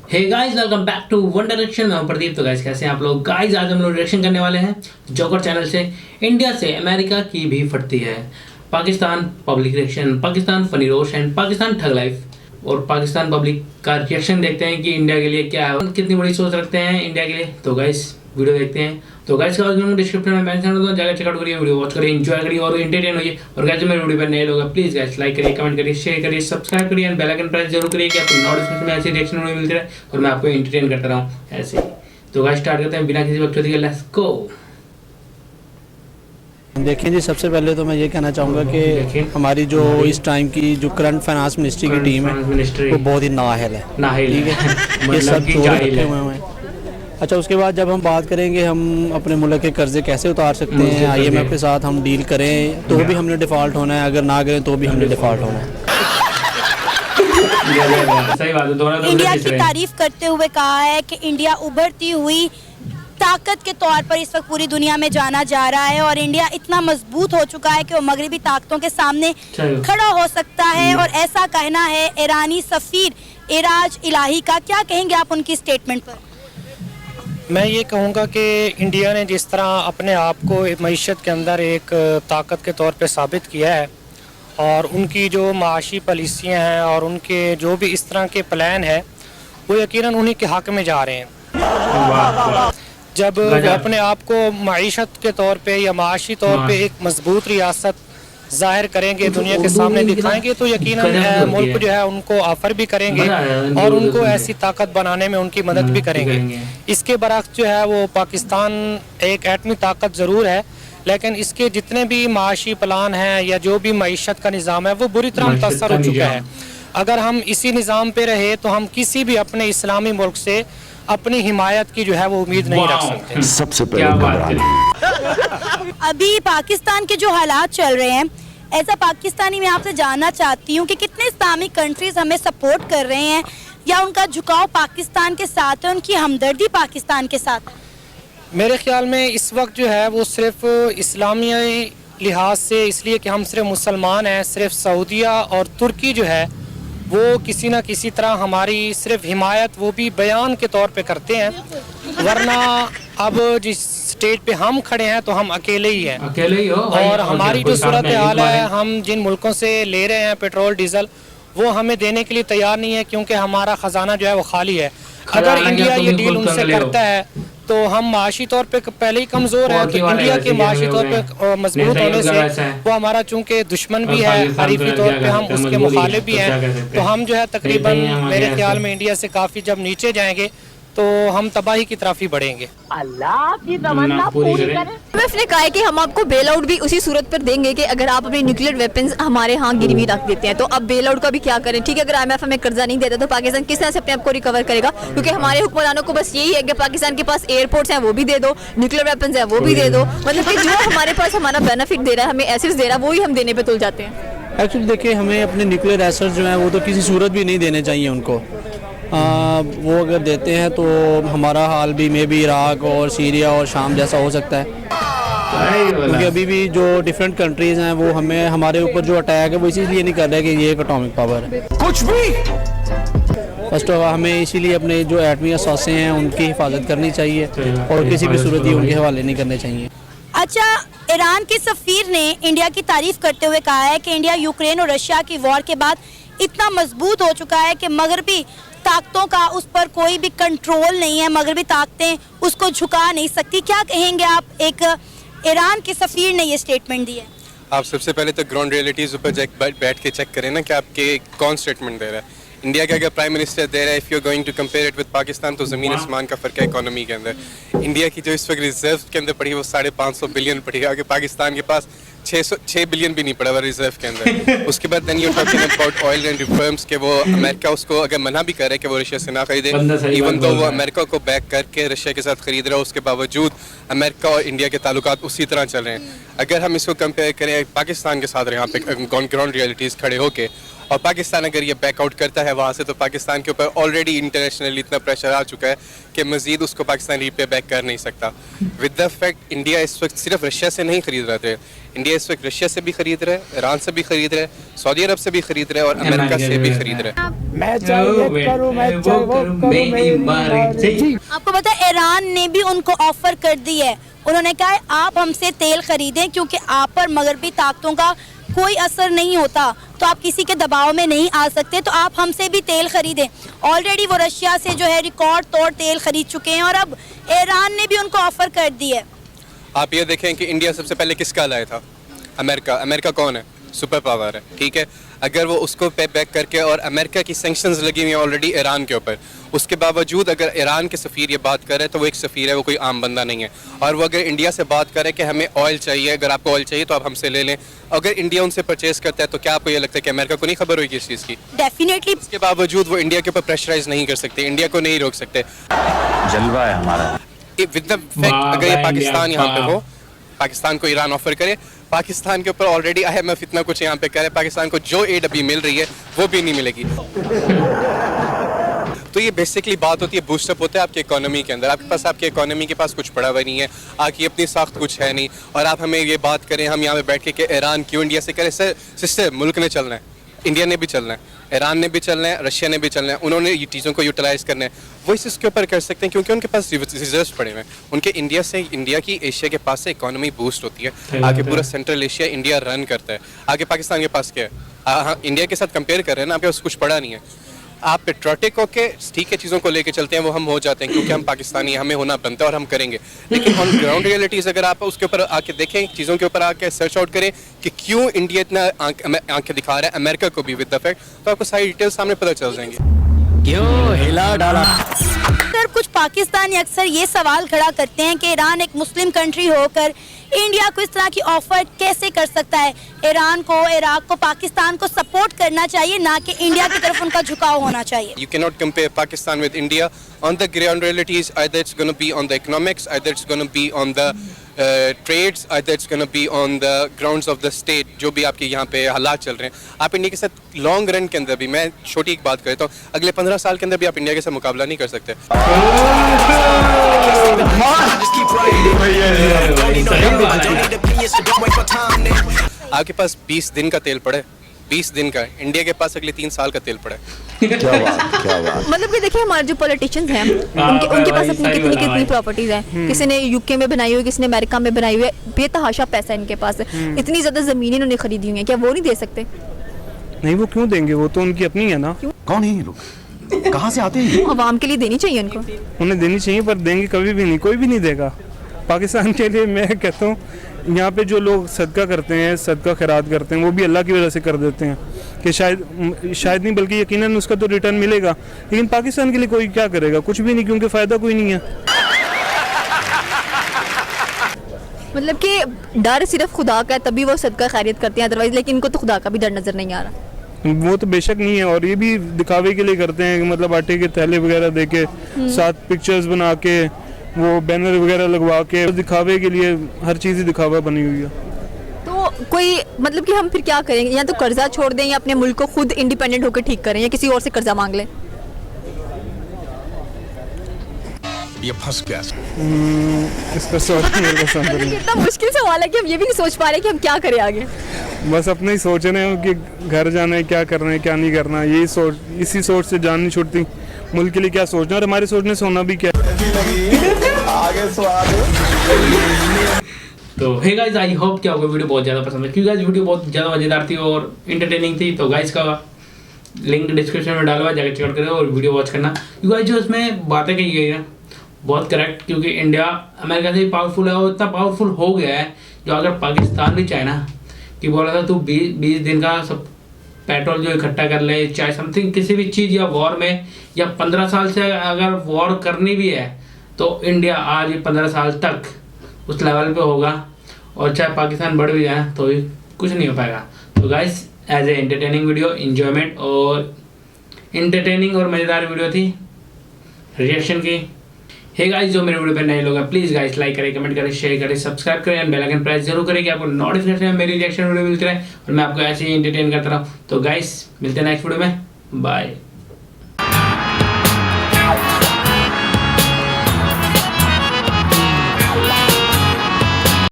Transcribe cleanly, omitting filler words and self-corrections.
Hey guys, welcome back to One Direction. मैं हूं प्रदीप। तो गाइस, कैसे हैं आप लोग? गाइस, आज हम लोग रिएक्शन करने वाले हैं जोकर चैनल से। इंडिया से अमेरिका की भी फटती है, Pakistan public reaction, Pakistan funny roast and Pakistan thug life. और पाकिस्तान पब्लिक का रिएक्शन देखते हैं कि इंडिया के लिए क्या है, कितनी बड़ी सोच रखते हैं इंडिया के लिए। तो गाइस, वीडियो देखते हैं। तो गाइस का डिस्क्रिप्शन में मेंशन कर दूंगा, जाकर चेकआउट करिए, वीडियो वॉच करिए, एंजॉय करिए और एंटरटेन होइए। और गाइस, मेरे वीडियो पर नए लोग हैं, प्लीज गाइस लाइक करिए, कमेंट करिए, शेयर करिए, सब्सक्राइब करिए एंड बेल आइकन प्रेस जरूर करिए कि आपको नोटिफिकेशन में ऐसी रिएक्शन वीडियो मिलती रहे और मैं आपको एंटरटेन करता रहूं ऐसे ही। तो गाइस, स्टार्ट करते हैं बिना किसी बकचोदी के। Let's go. देखिए जी, सबसे पहले तो मैं ये कहना चाहूँगा कि हमारी जो इस टाइम की जो करंट फाइनेंस मिनिस्ट्री की टीम है वो बहुत ही नाअहल है। ठीक है, ये सब चोर रखे हुए हैं। अच्छा, उसके बाद जब हम बात करेंगे हम अपने मुल्क के कर्जे कैसे उतार सकते हैं, IMF के साथ हम डील करें तो भी हमने डिफ़ॉल्ट होना है, अगर ना करें तो भी हमने डिफ़ॉल्ट होना है। सही बात है। इंडिया की तारीफ करते हुए कहा है कि इंडिया उभरती हुई ताकत के तौर पर इस वक्त पूरी दुनिया में जाना जा रहा है और इंडिया इतना मजबूत हो चुका है कि वो मगरबी ताकतों के सामने खड़ा हो सकता है। और ऐसा कहना है ईरानी सफीर इराज इलाही का। क्या कहेंगे आप उनकी स्टेटमेंट पर? मैं ये कहूँगा कि इंडिया ने जिस तरह अपने आप को मईशत के अंदर एक ताकत के तौर पे साबित किया है और उनकी जो माशी पॉलिसियाँ हैं और उनके जो भी इस तरह के प्लान है वो यकीनन उन्हीं के हक़ में जा रहे हैं। जब वो अपने आप को मईशत के तौर पे या माशी तौर पे एक मजबूत रियासत जाहिर करेंगे, दुनिया के सामने दिखाएंगे, तो यकीनन मुल्क जो है उनको ऑफर भी करेंगे और उनको ऐसी ताकत बनाने में उनकी मदद भी करेंगे। इसके बरक्स जो है वो पाकिस्तान एक एटमी ताकत ज़रूर है, लेकिन इसके जितने भी माशी प्लान हैं या जो भी मईशत का निज़ाम है वो बुरी तरह मुतासर हो चुका है। अगर हम इसी निज़ाम पे रहे तो हम किसी भी अपने इस्लामी मुल्क से अपनी हिमायत की जो है वो उम्मीद नहीं रख सकते। सबसे पहले अभी पाकिस्तान के जो हालात चल रहे हैं, ऐसा पाकिस्तानी मैं आपसे जानना चाहती हूँ कि कितने इस्लामिक कंट्रीज हमें सपोर्ट कर रहे हैं या उनका झुकाव पाकिस्तान के साथ है, उनकी हमदर्दी पाकिस्तान के साथ है? मेरे ख्याल में इस वक्त जो है वो सिर्फ इस्लामी लिहाज से, इसलिए कि हम सिर्फ मुसलमान हैं, सिर्फ सऊदीया और तुर्की जो है वो किसी न किसी तरह हमारी सिर्फ हिमायत वो भी बयान के तौर पे करते हैं, वरना अब जिस स्टेट पे हम खड़े हैं तो हम अकेले ही हैं। अकेले ही हो और हमारी जो सूरत हाल है, हम जिन मुल्कों से ले रहे हैं पेट्रोल डीजल वो हमें देने के लिए तैयार नहीं है, क्योंकि हमारा ख़जाना जो है वो खाली है। अगर इंडिया ये डील उनसे करता है तो हम माशी तौर पे पहले ही कमज़ोर है, तो इंडिया के माशी तौर पे मजबूत होने से वो हमारा चूँकि दुश्मन भी है, हरीफी तौर पे हम उसके मुखालिफ भी हैं, तो हम जो है तकरीबन मेरे ख्याल में इंडिया से काफ़ी जब नीचे जाएंगे तो हम तबाही की तरफ ही बढ़ेंगे। अल्लाह की तमन्ना पूरी करे। IMF ने कहा है कि हम आपको बेल आउट भी उसी सूरत पर देंगे कि अगर आप अपने न्यूक्लियर वेपन्स हमारे यहाँ गिरवी रख देते हैं। तो अब बेल आउट का भी क्या करें? ठीक है, अगर IMF हमें कर्जा नहीं देता तो पाकिस्तान किस तरह से अपने आप को रिकवर करेगा? क्योंकि हमारे हुक्मरानों को बस यही है कि पाकिस्तान के पास एयरपोर्ट्स हैं वो भी दे दो, न्यूक्लियर वेपन्स हैं वो भी दे दो, मतलब कि जो हमारे पास हमारा बेनिफिट दे रहा है, हमें एसेट्स दे रहा है, वो ही हम देने पर तुल जाते हैं। एक्चुअली देखिए, हमें अपने न्यूक्लियर एसेट्स जो हैं वो तो किसी सूरत भी नहीं देने चाहिए उनको। वो अगर देते हैं तो हमारा हाल भी मे भी इराक और सीरिया और शाम जैसा हो सकता है, क्योंकि अभी भी जो डिफरेंट कंट्रीज़ हैं वो हमें हमारे ऊपर जो अटैक है वो इसीलिए नहीं कर रहे कि ये एक एटॉमिक पावर है कुछ भी। फर्स्ट ऑफ ऑल हमें इसीलिए अपने जो एटमी असासे हैं उनकी हिफाजत करनी चाहिए और किसी भी सूरत ही उनके हवाले नहीं करने चाहिए। अच्छा, ईरान के सफीर ने इंडिया की तारीफ करते हुए कहा है कि इंडिया यूक्रेन और रशिया की वॉर के बाद इतना मजबूत हो चुका है कि मगरबी ताकतों का उस पर कोई भी कंट्रोल नहीं है, मगरबी ताकतें उसको झुका नहीं सकती। क्या कहेंगे आप? एक ईरान के सफीर ने ये स्टेटमेंट दी है। आप सबसे पहले तो ग्राउंड रियलिटीज़ ऊपर बैठ के चेक करें ना कि आपके कौन स्टेटमेंट दे रहा है। इंडिया का अगर प्राइम मिनिस्टर दे रहा है, if you are going to compare it with Pakistan, तो ज़मीन आसमान का फ़र्क है इकोनॉमी के अंदर। इंडिया की जो इस वक्त रिजर्व के अंदर पड़ी है वो 550 बिलियन पड़ी है, आगे पाकिस्तान के पास 6 बिलियन भी नहीं पड़ा हुआ रिजर्व के अंदर। उसके बाद then you talking about oil and reforms के वो अमेरिका उसको अगर मना भी करे कि वो रशिया से ना खरीदे, इवन तो वो अमेरिका को बैक करके रशिया के साथ खरीद रहा है, उसके बावजूद अमेरिका और इंडिया के ताल्लुकात उसी तरह चल रहे हैं। अगर हम इसको कंपेयर करें पाकिस्तान के साथ यहाँ पे ग्राउंड रियलिटीज़ खड़े होके, और पाकिस्तान अगर ये बैकआउट करता है वहाँ से, तो पाकिस्तान के ऊपर ऑलरेडी इंटरनेशनली इतना प्रेशर आ चुका है कि मज़ीद उसको पाकिस्तान रीपे बैक कर नहीं सकता। विद द फैक्ट इंडिया इस वक्त सिर्फ रशिया से नहीं खरीद रहे थे, इंडिया इस वक्त रशिया से भी खरीद रहा है, ईरान से भी खरीद रहा है, सऊदी अरब से भी खरीद रहा है और अमेरिका से भी खरीद रहा है। आपको पता है ईरान ने भी उनको ऑफर कर दी है। उन्होंने कहा है आप हमसे तेल खरीदें क्योंकि आप पर मगरबी ताकतों का कोई असर नहीं होता, तो आप किसी के दबाव में नहीं आ सकते, तो आप हमसे भी तेल खरीदें। ऑलरेडी वो रशिया से जो है रिकॉर्ड तोड़ तेल खरीद चुके हैं और अब ईरान ने भी उनको ऑफर कर दी है। आप ये देखें कि इंडिया सबसे पहले किसका लाया था? अमेरिका। अमेरिका कौन है? सुपर पावर है, ठीक है। अगर वो उसको पे बैक करके, और अमेरिका की सैंक्शंस लगी हुई हैं ऑलरेडी ईरान के ऊपर, उसके बावजूद अगर ईरान के सफ़ीर ये बात कर रहे हैं तो वो एक सफ़ीर है, वो कोई आम बंदा नहीं है। और वो अगर इंडिया से बात करे कि हमें ऑयल चाहिए, अगर आपको ऑयल चाहिए तो आप हमसे ले लें, अगर इंडिया उनसे परचेज करता है तो क्या आपको ये लगता है कि अमेरिका को नहीं खबर होगी इस चीज़ की? डेफिनेटली। इसके बावजूद वो इंडिया के ऊपर प्रेशराइज नहीं कर सकते, इंडिया को नहीं रोक सकते। जलवा है हमारा। विद द फैक्ट अगर ये पाकिस्तान यहाँ पे हो, पाकिस्तान को ईरान ऑफर करे, पाकिस्तान के ऊपर ऑलरेडी IMF इतना कुछ यहाँ पे करे, पाकिस्तान को जो एड अभी मिल रही है वो भी नहीं मिलेगी। तो ये बेसिकली बात होती है, बूस्टअप होता है आपकी इकोनॉमी के अंदर। आपकी इकोनॉमी के पास कुछ पड़ा हुआ नहीं है, आपकी अपनी साख्त कुछ है नहीं, और आप हमें ये बात करें, हम यहाँ पे बैठ के कि ईरान क्यों इंडिया से करे। सिस्टर मुल्क ने चलना है, इंडिया ने भी चलना है, ईरान ने भी चलना है, रशिया ने भी चलना है, उन्होंने ये चीज़ों को यूटिलाइज करना है। वो इसके ऊपर कर सकते हैं क्योंकि उनके पास रिजर्व्स पड़े हुए हैं। उनके इंडिया की एशिया के पास से इकोनॉमी बूस्ट होती है, आगे पूरा सेंट्रल एशिया इंडिया रन करता है। आगे पाकिस्तान के पास क्या है? हाँ, इंडिया के साथ कंपेयर कर रहे हैं ना, आपके पास कुछ पड़ा नहीं है। आप पेट्रोटिक होके ठीक है चीज़ों को लेके चलते हैं, वो हम हो जाते हैं क्योंकि हम पाकिस्तानी, हमें होना बनता है और हम करेंगे। लेकिन ऑन ग्राउंड रियलिटीज़ अगर आप उसके ऊपर आके देखें, चीज़ों के ऊपर आके सर्च आउट करें कि क्यों इंडिया इतना आंखें दिखा रहा है अमेरिका को भी विद द फैक्ट, तो आपको सारी डिटेल्स सामने पता चल जाएंगी। क्यों हिला डाला। सर कुछ पाकिस्तानी अक्सर ये सवाल खड़ा करते हैं कि ईरान एक मुस्लिम कंट्री होकर इंडिया को इस तरह की ऑफर कैसे कर सकता है। ईरान को, इराक को, पाकिस्तान को सपोर्ट करना चाहिए, ना कि इंडिया की तरफ उनका झुकाव होना चाहिए। You cannot compare Pakistan with India on the ground realities. Either it's going to be on the economics, either it's going to be on the trades, either it's going to be on the grounds of the state. जो भी आपके यहाँ पे हालात चल रहे हैं, आप इंडिया के साथ लॉन्ग रन के अंदर भी, मैं छोटी एक बात करता हूँ, अगले 15 साल के अंदर भी आप इंडिया के साथ मुकाबला नहीं कर सकते। आपके पास 20 दिन का तेल पड़े, 20 दिन का, इंडिया के पास अगले 3 साल का तेल पड़ा है। क्या बात। मतलब कि देखिए हमारे जो पॉलिटिशियंस हैं उनके पास अपनी कितनी कितनी प्रॉपर्टीज हैं। किसी ने यूके में बनाई हुई, किसी ने अमेरिका में बनाई हुई है, बेतहाशा पैसा इनके पास है, इतनी ज्यादा जमीनें इन्होंने खरीदी हुई हैं, क्या वो नहीं दे सकते? नहीं, वो क्यों देंगे, वो तो उनकी अपनी है ना। कौन है ये लोग? कहाँ से आते हैं? आवाम के लिए देनी चाहिए उनको। उन्हें देनी चाहिए, पर देंगे कभी भी नहीं, कोई भी नहीं देगा। पाकिस्तान के लिए मैं कहता हूँ, यहाँ पे जो लोग सदका करते हैं, सदका खैरात करते हैं, वो भी अल्लाह की वजह से कर देते हैं कि शायद नहीं बल्कि यकीनन उसका तो रिटर्न मिलेगा। लेकिन पाकिस्तान के लिए कोई क्या करेगा? कुछ भी नहीं, क्योंकि फ़ायदा कोई नहीं है। मतलब कि डर सिर्फ खुदा का है तभी वो सदका खैरियत करते हैं, अदरवाइज लेकिन इनको तो खुदा का भी डर नजर नहीं आ रहा। वो तो बेशक नहीं है, और ये भी दिखावे के लिए करते हैं, मतलब आटे के थैले वगैरह दे के, साथ पिक्चर्स बना के, वो बैनर वगैरह लगवा के, दिखावे के लिए हर चीज़ ही दिखावा बनी हुई है। तो कोई मतलब कि हम फिर क्या करेंगे? या तो कर्जा छोड़ दें या अपने मुल्क को खुद इंडिपेंडेंट होकर ठीक करें, या किसी और से कर्जा मांग लें? ये फंस गया। इसका सवाल मेरे को समझ नहीं। इतना मुश्किल सवाल है कि हम ये भी नहीं सोच पा रहे कि हम क्या करें आगे। बस अपने ही सोच रहे हैं कि घर जाना है, क्या करना है, क्या नहीं करना, यही सोच, इसी सोच से जान नहीं छूटती। मुल्क के लिए क्या सोचना, और हमारे सोचने से होना भी क्या आगे स्वाद। तो हे गाइस, आई होप कि आपको वीडियो बहुत ज़्यादा पसंद है, क्योंकि गाइस वीडियो बहुत ज़्यादा मज़ेदार थी और इंटरटेनिंग थी। तो गाइस का लिंक डिस्क्रिप्शन में डाला हुआ, जाकर चेक करें और वीडियो वॉच करना। क्योंकि गाइस जो इसमें बातें कही गई है बहुत करेक्ट, क्योंकि इंडिया अमेरिका से पावरफुल है और इतना पावरफुल हो गया है, जो अगर पाकिस्तान भी चाहे ना कि बोला था तू 20 दिन का सब पेट्रोल जो इकट्ठा कर ले, चाहे समथिंग किसी भी चीज़, या वॉर में, या 15 साल से अगर वॉर करनी भी है तो इंडिया आज 15 साल तक उस लेवल पे होगा, और चाहे पाकिस्तान बढ़ भी जाए तो भी कुछ नहीं हो पाएगा। तो guys as a entertaining video, enjoyment और इंटरटेनिंग और मज़ेदार वीडियो थी रिएक्शन की। हे गाइस, जो मेरे वीडियो पे नए लोग हैं प्लीज़ गाइस लाइक करें, कमेंट करें, शेयर करें, सब्सक्राइब करें एंड बेल आइकन प्रेस जरूर करें कि आपको नोटिफिकेशन में मेरी रिएक्शन वीडियो मिलती रहे और मैं आपको ऐसे ही एंटरटेन करता रहूँ। तो गाइस मिलते हैं नेक्स्ट वीडियो में, बाय।